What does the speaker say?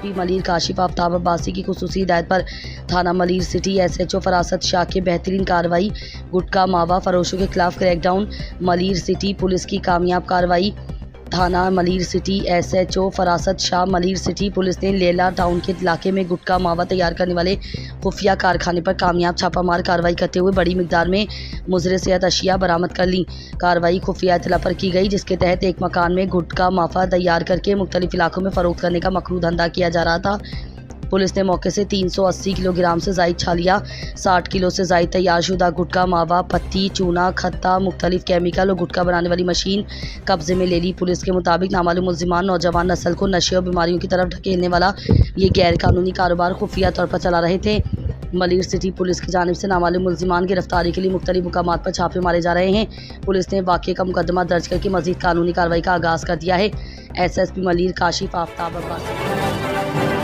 SSP Malir Kashif Aftab Abbasi की खुसूसी हिदायत पर थाना मलिर सिटी एसएचओ फरासत शाह की बेहतरीन कार्रवाई। गुटखा मावा फरोशों के खिलाफ क्रैकडाउन। मलिर सिटी पुलिस की कामयाब कार्रवाई। थाना Malir city SHO फरासत Shah Malir city police ने लेला टाउन के इलाके में गुटखा मावा तैयार करने वाले खुफिया कारखाने पर कामयाब छापामार कार्रवाई करते हुए बड़ी मिकदार में मुज़र सेहत अशिया बरामद कर ली। कार्रवाई खुफिया इतला पर की गई, जिसके तहत एक मकान में गुटखा मावा तैयार करके मुख्तलिफ इलाकों में फ़रोख्त करने का मकरू धंधा किया जा रहा था। पुलिस ने मौके से 380 किलोग्राम से ज़ायद छालिया, 60 किलो से ज़ायद तैयारशुदा गुटखा मावा, पत्ती, चूना, खत्ता, मुख्तलिफ केमिकल और गुटखा बनाने वाली मशीन कब्जे में ले ली। पुलिस के मुताबिक नामालूम मुल्ज़िमान नौजवान नस्ल को नशे और बीमारियों की तरफ ढकेलने वाला ये गैर कानूनी कारोबार खुफिया तौर पर चला रहे थे। मलिर सिटी पुलिस की जानिब से नामालूम मुल्ज़िमान गिरफ्तारी के लिए मुख्तलिफ मुकामात पर छापे मारे जा रहे हैं। पुलिस ने वाक़े का मुकदमा दर्ज करके मज़ीद कानूनी कार्रवाई का आगाज़ कर दिया है। एसएसपी मलिर काशिफ आफ्ताब अब्बासी।